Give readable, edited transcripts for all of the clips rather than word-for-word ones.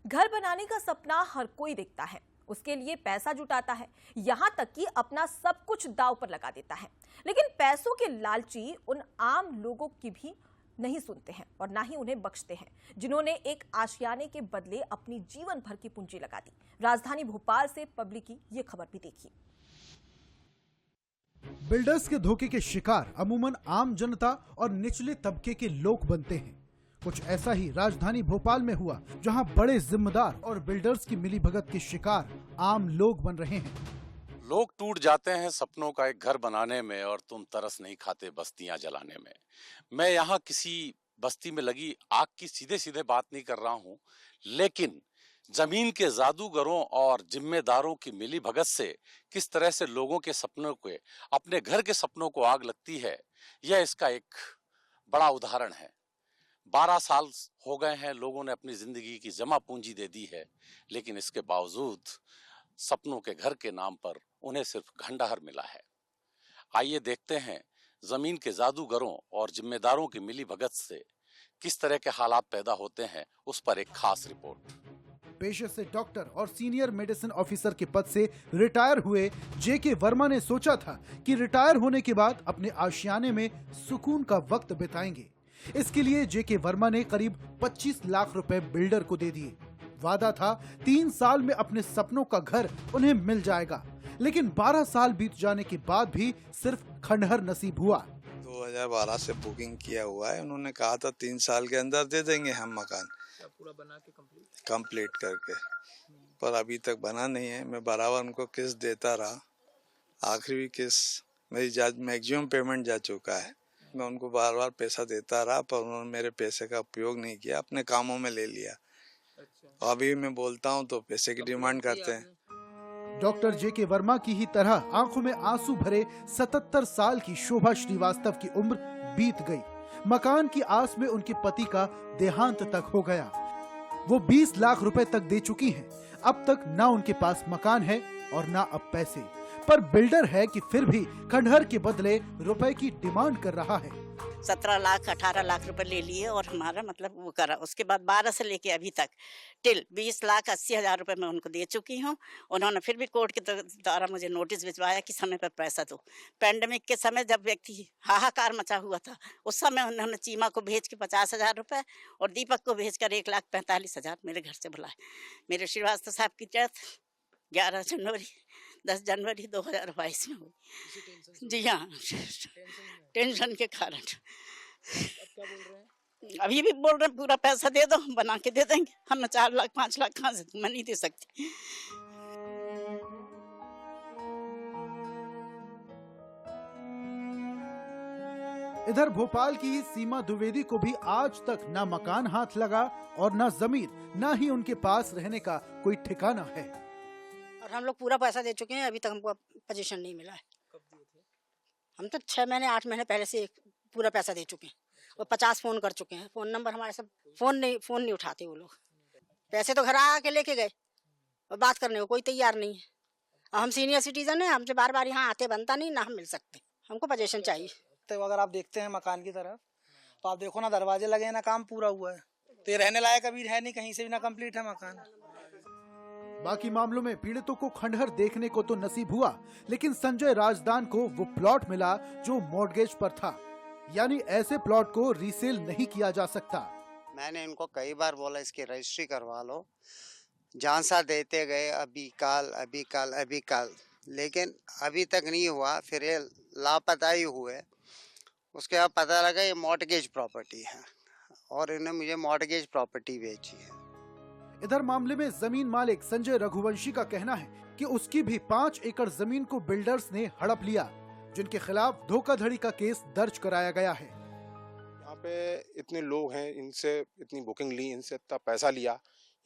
घर बनाने का सपना हर कोई देखता है, उसके लिए पैसा जुटाता है, यहां तक कि अपना सब कुछ दांव पर लगा देता है। लेकिन पैसों के लालची उन आम लोगों की भी नहीं सुनते हैं और ना ही उन्हें बख्शते हैं, जिन्होंने एक आशियाने के बदले अपनी जीवन भर की पूंजी लगा दी। राजधानी भोपाल से पब्लिक की ये खबर भी देखिए। बिल्डर्स के धोखे के शिकार अमूमन आम जनता और निचले तबके के लोग बनते हैं। कुछ ऐसा ही राजधानी भोपाल में हुआ, जहां बड़े जिम्मेदार और बिल्डर्स की मिलीभगत के शिकार आम लोग बन रहे हैं। लोग टूट जाते हैं सपनों का एक घर बनाने में और तुम तरस नहीं खाते बस्तियां जलाने में। मैं यहाँ किसी बस्ती में लगी आग की सीधे सीधे बात नहीं कर रहा हूँ, लेकिन जमीन के जादूगरों और जिम्मेदारों की मिलीभगत से किस तरह से लोगों के सपनों को, अपने घर के सपनों को आग लगती है, यह इसका एक बड़ा उदाहरण है। 12 साल हो गए हैं, लोगों ने अपनी जिंदगी की जमा पूंजी दे दी है, लेकिन इसके बावजूद सपनों के घर के नाम पर उन्हें सिर्फ खंडहर मिला है। आइए देखते हैं जमीन के जादूगरों और जिम्मेदारों की मिलीभगत से किस तरह के हालात पैदा होते हैं, उस पर एक खास रिपोर्ट। पेशे से डॉक्टर और सीनियर मेडिसिन ऑफिसर के पद से रिटायर हुए जेके वर्मा ने सोचा था कि रिटायर होने के बाद अपने आशियाने में सुकून का वक्त बिताएंगे। इसके लिए जेके वर्मा ने करीब 25 लाख रुपए बिल्डर को दे दिए। वादा था 3 साल में अपने सपनों का घर उन्हें मिल जाएगा, लेकिन 12 साल बीत जाने के बाद भी सिर्फ खंडहर नसीब हुआ। 2012 से बुकिंग किया हुआ है। उन्होंने कहा था 3 साल के अंदर दे देंगे हम मकान पूरा बना के कंप्लीट करके, पर अभी तक बना नहीं है। मैं बराबर उनको किस्त देता रहा, आखिरी किस्त मेरी मैक्सिमम पेमेंट जा चुका है। मैं उनको बार बार पैसा देता रहा, पर उन्होंने मेरे पैसे का उपयोग नहीं किया, अपने कामों में ले लिया। अच्छा। अभी मैं बोलता हूँ तो पैसे की डिमांड करते हैं। डॉक्टर जेके वर्मा की ही तरह आंखों में आंसू भरे 77 साल की शोभा श्रीवास्तव की उम्र बीत गई। मकान की आस में उनके पति का देहांत तक हो गया। वो 20 लाख रुपए तक दे चुकी हैं। अब तक ना उनके पास मकान है और ना अब पैसे, पर बिल्डर है कि फिर भी खंडहर के बदले रुपए की डिमांड कर रहा है। 17 लाख 18 लाख रुपए ले लिए और हमारा मतलब वो करा। उसके बाद 12 से लेके अभी तक टिल 20 लाख 80 हजार रुपए मैं उनको दे चुकी हूँ। उन्होंने फिर भी कोर्ट के द्वारा मुझे नोटिस भिजवाया कि समय पर पैसा दो। पैंडेमिक के समय जब व्यक्ति हाहाकार मचा हुआ था, उस समय उन्होंने चीमा को भेज के 50 हजार रुपए और दीपक को भेजकर 1,45,000 मेरे घर से बुलाए। मेरे श्रीवास्तव साहब की डेथ 10 जनवरी 2022 में हुई। जी हाँ, टेंशन के कारण। अभी भी बोल रहे हैं पूरा पैसा दे दो, हम बना के दे देंगे। हम 4 लाख 5 लाख कहाँ से, मैं नहीं दे सकती। इधर भोपाल की सीमा द्विवेदी को भी आज तक ना मकान हाथ लगा और ना जमीन, ना ही उनके पास रहने का कोई ठिकाना है। और हम लोग पूरा पैसा दे चुके हैं, अभी तक हमको पोजीशन नहीं मिला है। कब दिए थे? हम तो 6 महीने 8 महीने पहले से पूरा पैसा दे चुके हैं और 50 फोन कर चुके हैं। फोन नंबर हमारे सब फोन नहीं उठाते वो लोग। पैसे तो घर आके लेके गए और बात करने को कोई तैयार नहीं है। हम सीनियर सिटीजन हैं, हमसे बार बार यहाँ आते बनता नहीं, ना हम मिल सकते। हमको पोजीशन चाहिए। तो अगर आप देखते हैं मकान की तरफ तो आप देखो ना, दरवाजे लगे हैं, ना काम पूरा हुआ है। तो ये रहने लायक अभी है नहीं, कहीं से भी ना कंप्लीट है मकान। बाकी मामलों में पीड़ितों को खंडहर देखने को तो नसीब हुआ, लेकिन संजय राजदान को वो प्लॉट मिला जो मॉर्गेज पर था, यानी ऐसे प्लॉट को रीसेल नहीं किया जा सकता। मैंने इनको कई बार बोला इसकी रजिस्ट्री करवा लो, झांसा देते गए अभी काल, लेकिन अभी तक नहीं हुआ। फिर ये लापता ही हुए। उसके बाद पता लगा ये मॉर्गेज प्रॉपर्टी है और इन्होंने मुझे मॉर्गेज प्रॉपर्टी बेची है। इधर मामले में जमीन मालिक संजय रघुवंशी का कहना है कि उसकी भी 5 एकड़ जमीन को बिल्डर्स ने हड़प लिया, जिनके खिलाफ धोखाधड़ी का केस दर्ज कराया गया है। यहाँ पे इतने लोग हैं, इनसे इतनी बुकिंग ली, इनसे इतना पैसा लिया।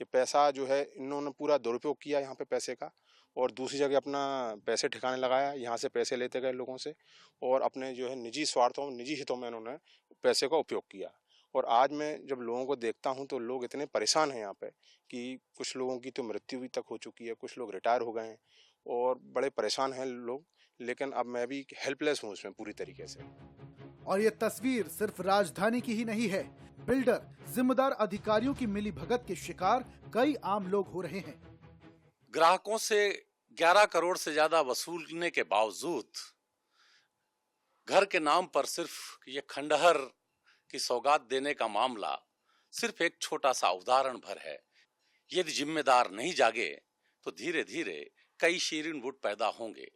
ये पैसा जो है इन्होंने पूरा दुरुपयोग किया यहाँ पे पैसे का, और दूसरी जगह अपना पैसे ठिकाने लगाया। यहाँ से पैसे लेते गए लोगों से और अपने जो है निजी स्वार्थों, निजी हितों में इन्होंने पैसे का उपयोग किया। और आज मैं जब लोगों को देखता हूं तो लोग इतने परेशान हैं यहाँ पे कि कुछ लोगों की तो मृत्यु भी तक हो चुकी है, कुछ लोग रिटायर हो गए हैं और बड़े परेशान हैं लोग। लेकिन अब मैं भी हेल्पलेस हूँ उसमें पूरी तरीके से। और ये तस्वीर सिर्फ राजधानी की ही नहीं है, बिल्डर, जिम्मेदार अधिकारियों की मिलीभगत के शिकार कई आम लोग हो रहे हैं। ग्राहकों से 11 करोड़ से ज्यादा वसूलने के बावजूद घर के नाम पर सिर्फ ये खंडहर की सौगात देने का मामला सिर्फ एक छोटा सा उदाहरण भर है। यदि जिम्मेदार नहीं जागे तो धीरे धीरे कई शीरीन वुड पैदा होंगे।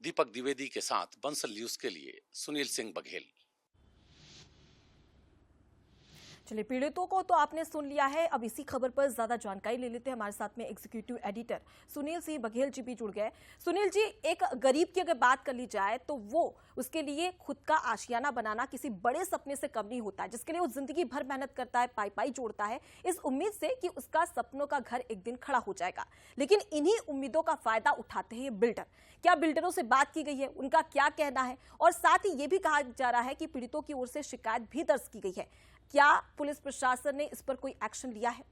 दीपक द्विवेदी के साथ बंसल न्यूज के लिए सुनील सिंह बघेल। चलिए, पीड़ितों को तो आपने सुन लिया है। अब इसी खबर पर ज्यादा जानकारी ले लेते हैं। हमारे साथ में एग्जीक्यूटिव एडिटर सुनील सिंह बघेल जी भी जुड़ गए। सुनील जी, एक गरीब की अगर बात कर ली जाए तो वो उसके लिए खुद का आशियाना बनाना किसी बड़े सपने से कम नहीं होता है, जिसके लिए वो जिंदगी भर मेहनत करता है, पाई पाई जोड़ता है, इस उम्मीद से कि उसका सपनों का घर एक दिन खड़ा हो जाएगा। लेकिन इन्हीं उम्मीदों का फायदा उठाते हैं ये बिल्डर। क्या बिल्डरों से बात की गई है, उनका क्या कहना है? और साथ ही ये भी कहा जा रहा है कि पीड़ितों की ओर से शिकायत भी दर्ज की गई है। क्या पुलिस प्रशासन ने इस पर कोई एक्शन लिया है?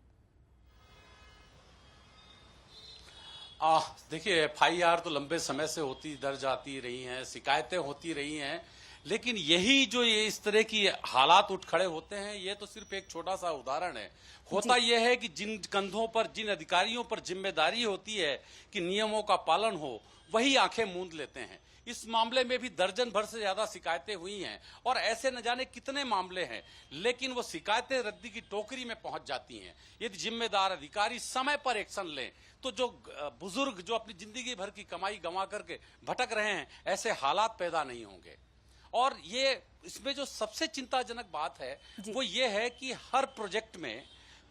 देखिए, FIR तो लंबे समय से होती दर्ज आती रही हैं, शिकायतें होती रही हैं, लेकिन यही जो ये इस तरह की हालात उठ खड़े होते हैं, ये तो सिर्फ एक छोटा सा उदाहरण है। होता यह है कि जिन कंधों पर, जिन अधिकारियों पर जिम्मेदारी होती है कि नियमों का पालन हो, वही आंखें मूंद लेते हैं। इस मामले में भी दर्जन भर से ज्यादा शिकायतें हुई हैं और ऐसे न जाने कितने मामले हैं, लेकिन वो शिकायतें रद्दी की टोकरी में पहुंच जाती हैं। यदि जिम्मेदार अधिकारी समय पर एक्शन लें तो जो बुजुर्ग जो अपनी जिंदगी भर की कमाई गंवा करके भटक रहे हैं, ऐसे हालात पैदा नहीं होंगे। और ये इसमें जो सबसे चिंताजनक बात है वो ये है कि हर प्रोजेक्ट में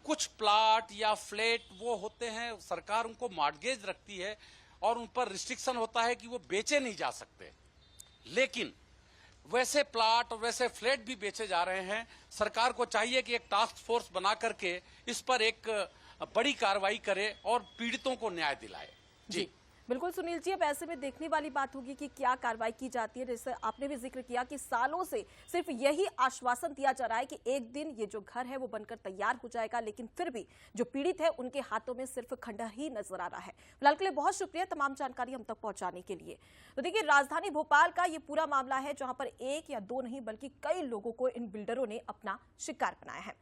कुछ प्लाट या फ्लैट वो होते हैं, सरकार उनको मॉर्गेज रखती है और उन पर रिस्ट्रिक्शन होता है कि वो बेचे नहीं जा सकते, लेकिन वैसे प्लाट और वैसे फ्लैट भी बेचे जा रहे हैं। सरकार को चाहिए कि एक टास्क फोर्स बना करके इस पर एक बड़ी कार्रवाई करे और पीड़ितों को न्याय दिलाए। जी बिल्कुल सुनील जी, अब ऐसे में देखने वाली बात होगी कि क्या कार्रवाई की जाती है। जैसे आपने भी जिक्र किया कि सालों से सिर्फ यही आश्वासन दिया जा रहा है कि एक दिन ये जो घर है वो बनकर तैयार हो जाएगा, लेकिन फिर भी जो पीड़ित है उनके हाथों में सिर्फ खंडहर ही नजर आ रहा है। फिलहाल के लिए बहुत शुक्रिया तमाम जानकारी हम तक पहुंचाने के लिए। तो देखिए, राजधानी भोपाल का ये पूरा मामला है जहां पर एक या दो नहीं बल्कि कई लोगों को इन बिल्डरों ने अपना शिकार बनाया है।